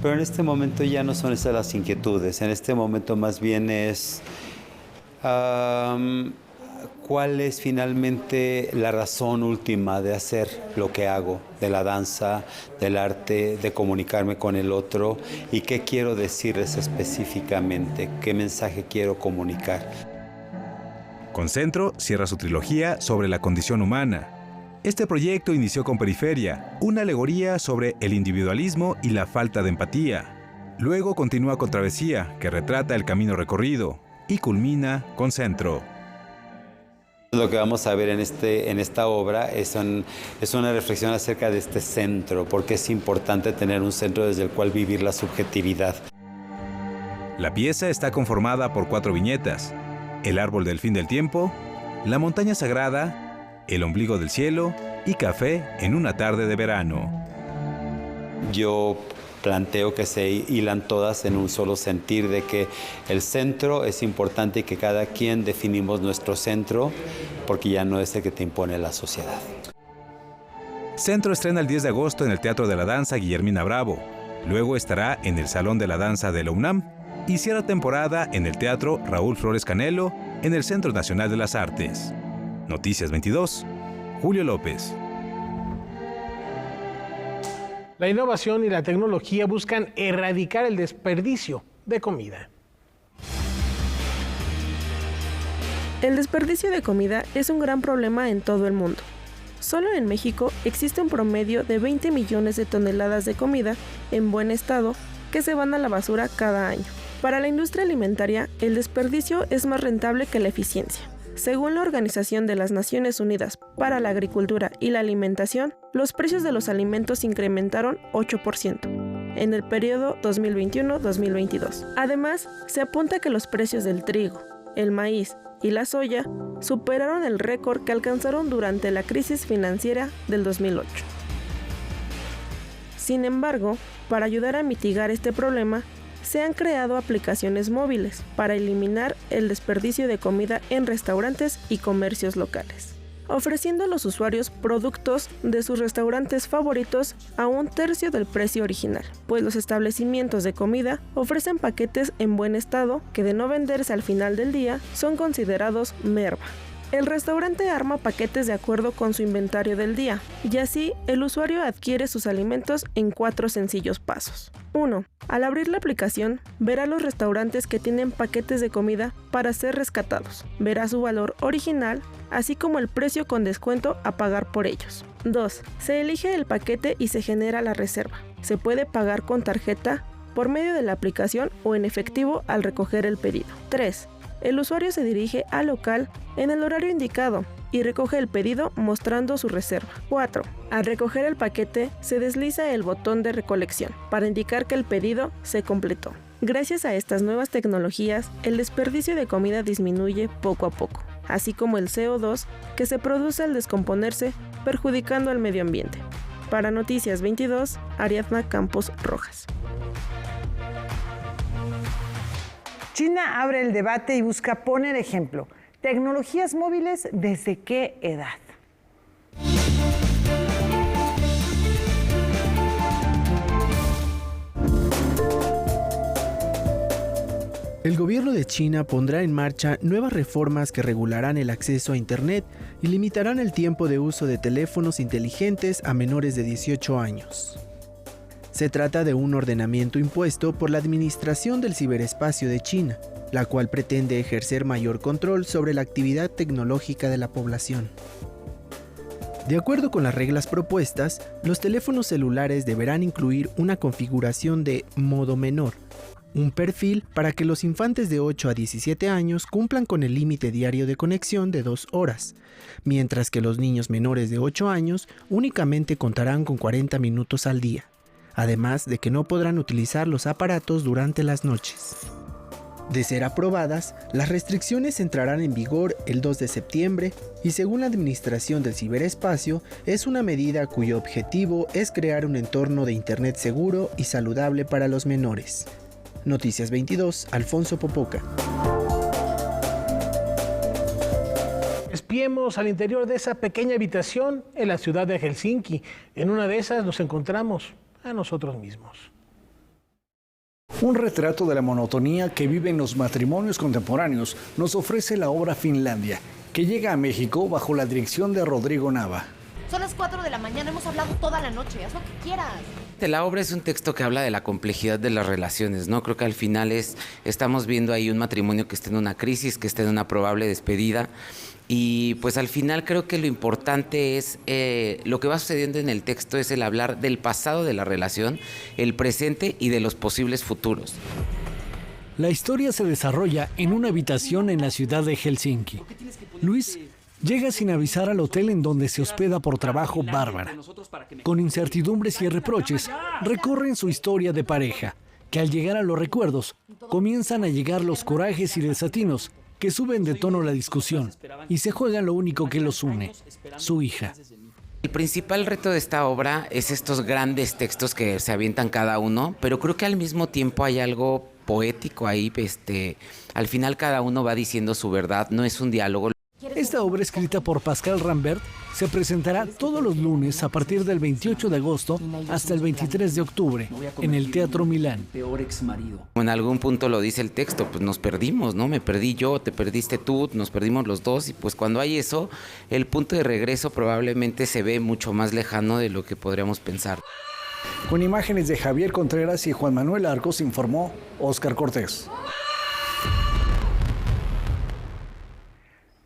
Pero en este momento ya no son esas las inquietudes, en este momento más bien es cuál es finalmente la razón última de hacer lo que hago, de la danza, del arte, de comunicarme con el otro y qué quiero decirles específicamente, qué mensaje quiero comunicar. Con Centro cierra su trilogía sobre la condición humana. Este proyecto inició con Periferia, una alegoría sobre el individualismo y la falta de empatía. Luego continúa con Travesía, que retrata el camino recorrido, y culmina con Centro. Lo que vamos a ver en esta obra es una reflexión acerca de este centro, porque es importante tener un centro desde el cual vivir la subjetividad. La pieza está conformada por 4 viñetas: El árbol del fin del tiempo, La montaña sagrada, El ombligo del cielo y Café en una tarde de verano. Yo planteo que se hilan todas en un solo sentir de que el centro es importante y que cada quien definimos nuestro centro porque ya no es el que te impone la sociedad. Centro estrena el 10 de agosto en el Teatro de la Danza Guillermina Bravo. Luego estará en el Salón de la Danza de la UNAM y cierra temporada en el Teatro Raúl Flores Canelo en el Centro Nacional de las Artes. Noticias 22, Julio López. La innovación y la tecnología buscan erradicar el desperdicio de comida. El desperdicio de comida es un gran problema en todo el mundo. Solo en México existe un promedio de 20 millones de toneladas de comida en buen estado que se van a la basura cada año. Para la industria alimentaria, el desperdicio es más rentable que la eficiencia. Según la Organización de las Naciones Unidas para la Agricultura y la Alimentación, los precios de los alimentos incrementaron 8% en el periodo 2021-2022. Además, se apunta que los precios del trigo, el maíz y la soya superaron el récord que alcanzaron durante la crisis financiera del 2008. Sin embargo, para ayudar a mitigar este problema, se han creado aplicaciones móviles para eliminar el desperdicio de comida en restaurantes y comercios locales, ofreciendo a los usuarios productos de sus restaurantes favoritos a un tercio del precio original, pues los establecimientos de comida ofrecen paquetes en buen estado que, de no venderse al final del día, son considerados merma. El restaurante arma paquetes de acuerdo con su inventario del día, y así el usuario adquiere sus alimentos en 4 sencillos pasos. 1. Al abrir la aplicación, verá los restaurantes que tienen paquetes de comida para ser rescatados. Verá su valor original, así como el precio con descuento a pagar por ellos. 2. Se elige el paquete y se genera la reserva. Se puede pagar con tarjeta, por medio de la aplicación o en efectivo al recoger el pedido. 3. El usuario se dirige al local en el horario indicado y recoge el pedido mostrando su reserva. 4. Al recoger el paquete, se desliza el botón de recolección para indicar que el pedido se completó. Gracias a estas nuevas tecnologías, el desperdicio de comida disminuye poco a poco, así como el CO2 que se produce al descomponerse, perjudicando al medio ambiente. Para Noticias 22, Ariadna Campos Rojas. China abre el debate y busca poner ejemplo. ¿Tecnologías móviles desde qué edad? El gobierno de China pondrá en marcha nuevas reformas que regularán el acceso a Internet y limitarán el tiempo de uso de teléfonos inteligentes a menores de 18 años. Se trata de un ordenamiento impuesto por la Administración del Ciberespacio de China, la cual pretende ejercer mayor control sobre la actividad tecnológica de la población. De acuerdo con las reglas propuestas, los teléfonos celulares deberán incluir una configuración de modo menor, un perfil para que los infantes de 8 a 17 años cumplan con el límite diario de conexión de 2 horas, mientras que los niños menores de 8 años únicamente contarán con 40 minutos al día. Además de que no podrán utilizar los aparatos durante las noches. De ser aprobadas, las restricciones entrarán en vigor el 2 de septiembre y, según la Administración del Ciberespacio, es una medida cuyo objetivo es crear un entorno de Internet seguro y saludable para los menores. Noticias 22, Alfonso Popoca. Espiemos al interior de esa pequeña habitación en la ciudad de Helsinki. En una de esas nos encontramos a nosotros mismos. Un retrato de la monotonía que viven los matrimonios contemporáneos nos ofrece la obra Finlandia, que llega a México bajo la dirección de Rodrigo Nava. Son las 4 de la mañana, hemos hablado toda la noche, haz lo que quieras. La obra es un texto que habla de la complejidad de las relaciones, ¿no? Creo que al final estamos viendo ahí un matrimonio que está en una crisis, que está en una probable despedida. Y pues al final creo que lo importante es, lo que va sucediendo en el texto es el hablar del pasado de la relación, el presente y de los posibles futuros. La historia se desarrolla en una habitación en la ciudad de Helsinki. Luis llega sin avisar al hotel en donde se hospeda por trabajo Bárbara. Con incertidumbres y reproches, recorren su historia de pareja, que al llegar a los recuerdos, comienzan a llegar los corajes y desatinos que suben de tono la discusión y se juegan lo único que los une, su hija. El principal reto de esta obra es estos grandes textos que se avientan cada uno, pero creo que al mismo tiempo hay algo poético ahí, al final cada uno va diciendo su verdad, no es un diálogo. Esta obra, escrita por Pascal Rambert, se presentará todos los lunes a partir del 28 de agosto hasta el 23 de octubre en el Teatro Milán. En algún punto lo dice el texto, pues nos perdimos, ¿no? Me perdí yo, te perdiste tú, nos perdimos los dos, y pues cuando hay eso, el punto de regreso probablemente se ve mucho más lejano de lo que podríamos pensar. Con imágenes de Javier Contreras y Juan Manuel Arcos, informó Óscar Cortés.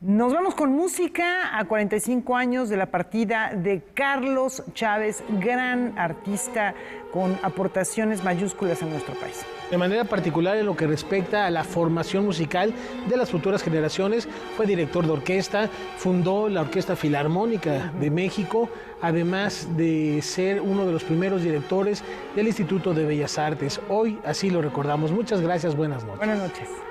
Nos vamos con música a 45 años de la partida de Carlos Chávez, gran artista con aportaciones mayúsculas a nuestro país. De manera particular en lo que respecta a la formación musical de las futuras generaciones, fue director de orquesta, fundó la Orquesta Filarmónica de México, además de ser uno de los primeros directores del Instituto de Bellas Artes. Hoy así lo recordamos. Muchas gracias, buenas noches. Buenas noches.